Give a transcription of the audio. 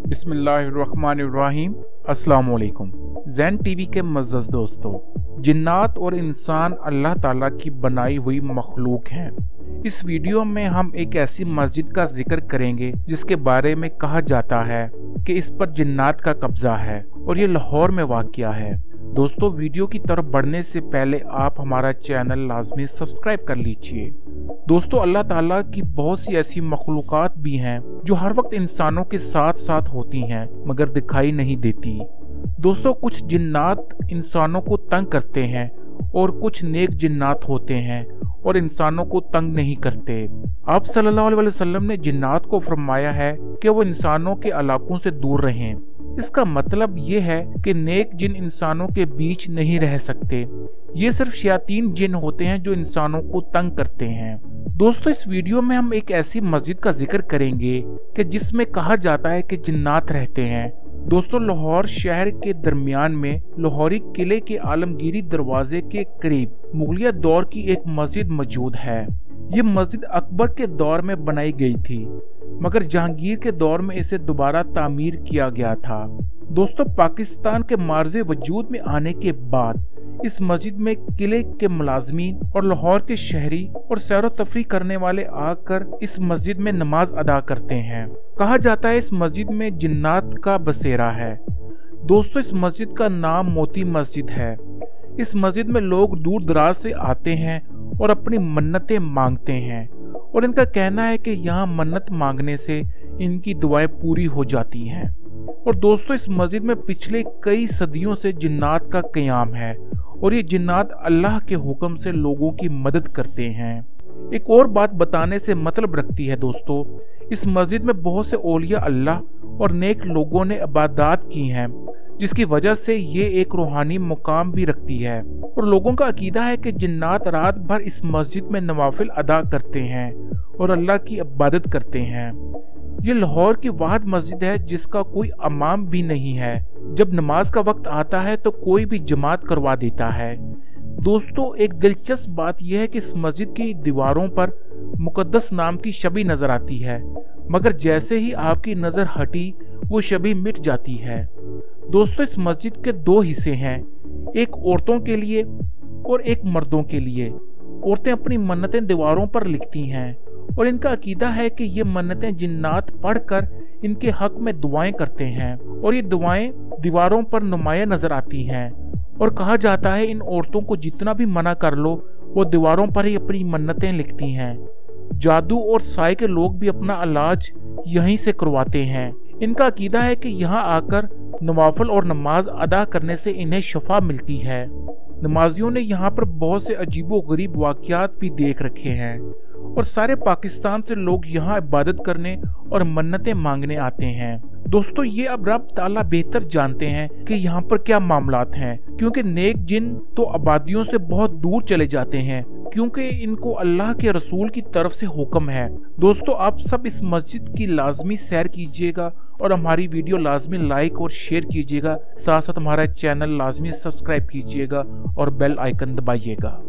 बिस्मिल्लाहिर्रहमानिर्रहीम। अस्सलाम वालेकुम। जैन टीवी के मज़्ज़ज़ दोस्तों, जिन्नात और इंसान अल्लाह ताला की बनाई हुई मखलूक हैं। इस वीडियो में हम एक ऐसी मस्जिद का जिक्र करेंगे जिसके बारे में कहा जाता है कि इस पर जिन्नात का कब्जा है और ये लाहौर में वाक़या है। दोस्तों, वीडियो की तरफ बढ़ने से पहले आप हमारा चैनल लाजमी सब्सक्राइब कर लीजिए। दोस्तों, अल्लाह ताला की बहुत सी ऐसी मखलूक़ात भी हैं जो हर वक्त इंसानों के साथ साथ होती हैं मगर दिखाई नहीं देती। दोस्तों, कुछ जिन्नात इंसानों को तंग करते हैं और कुछ नेक जिन्नात होते हैं और इंसानों को तंग नहीं करते। आप सल्लल्लाहु अलैहि वसल्लम ने जिन्नात को फरमाया है कि वो इंसानों के इलाकों से दूर रहें। इसका मतलब ये है कि नेक जिन इंसानों के बीच नहीं रह सकते। ये सिर्फ शयातीन जिन होते हैं जो इंसानों को तंग करते हैं। दोस्तों, इस वीडियो में हम एक ऐसी मस्जिद का जिक्र करेंगे कि जिसमें कहा जाता है कि जिन्नात रहते हैं। दोस्तों, लाहौर शहर के दरमियान में लाहौरी किले के आलमगीरी दरवाजे के करीब मुगलिया दौर की एक मस्जिद मौजूद है। ये मस्जिद अकबर के दौर में बनाई गई थी मगर जहांगीर के दौर में इसे दोबारा तामीर किया गया था। दोस्तों, पाकिस्तान के मार्ज़े वजूद में आने के बाद इस मस्जिद में किले के मुलाजमीन और लाहौर के शहरी और सैर व तफरी करने वाले आकर इस मस्जिद में नमाज अदा करते हैं। कहा जाता है इस मस्जिद में जिन्नात का बसेरा है। दोस्तों, इस मस्जिद का नाम मोती मस्जिद है। इस मस्जिद में लोग दूर दराज से आते हैं और अपनी मन्नतें मांगते हैं और इनका कहना है कि यहाँ मन्नत मांगने से इनकी दुआएं पूरी हो जाती हैं। और दोस्तों, इस मस्जिद में पिछले कई सदियों से जिन्नात का क़याम है और ये जिन्नात अल्लाह के हुक्म से लोगों की मदद करते हैं। एक और बात बताने से मतलब रखती है दोस्तों, इस मस्जिद में बहुत से औलिया अल्लाह और नेक लोगों ने इबादत की हैं, जिसकी वजह से ये एक रूहानी मुकाम भी रखती है। और लोगों का अकीदा है कि जिन्नात रात भर इस मस्जिद में नवाफिल अदा करते हैं और अल्लाह की इबादत करते हैं। ये लाहौर की वाहिद मस्जिद है जिसका कोई इमाम भी नहीं है। जब नमाज का वक्त आता है तो कोई भी जमात करवा देता है। दोस्तों, एक दिलचस्प बात यह है कि इस मस्जिद की दीवारों पर मुकद्दस नाम की छवि नजर आती है मगर जैसे ही आपकी नज़र हटी वो छवि मिट जाती है। दोस्तों, इस मस्जिद के दो हिस्से हैं, एक औरतों के लिए और एक मर्दों के लिए। औरतें अपनी मन्नतें दीवारों पर लिखती हैं और इनका अकीदा है कि ये मन्नतें जिन्नात पढ़कर इनके हक में दुआएं करते हैं और ये दुआएं दीवारों पर नुमाया नजर आती हैं। और कहा जाता है इन औरतों को जितना भी मना कर लो वो दीवारों पर ही अपनी मन्नतें लिखती हैं। जादू और साए के लोग भी अपना इलाज यहीं से करवाते हैं। इनका अकीदा है कि यहाँ आकर नवाफिल और नमाज अदा करने से इन्हें शफा मिलती है। नमाजियों ने यहाँ पर बहुत से अजीबो गरीब वाक़यात भी देख रखे हैं और सारे पाकिस्तान से लोग यहाँ इबादत करने और मन्नतें मांगने आते हैं। दोस्तों, ये अब रब ताला बेहतर जानते हैं कि यहाँ पर क्या मामलात हैं, क्योंकि नेक जिन तो आबादियों से बहुत दूर चले जाते हैं क्योंकि इनको अल्लाह के रसूल की तरफ से हुक्म है। दोस्तों, आप सब इस मस्जिद की लाजमी सैर कीजिएगा और हमारी वीडियो लाजमी लाइक और शेयर कीजिएगा। साथ साथ हमारा चैनल लाजमी सब्सक्राइब कीजिएगा और बेल आइकन दबाइएगा।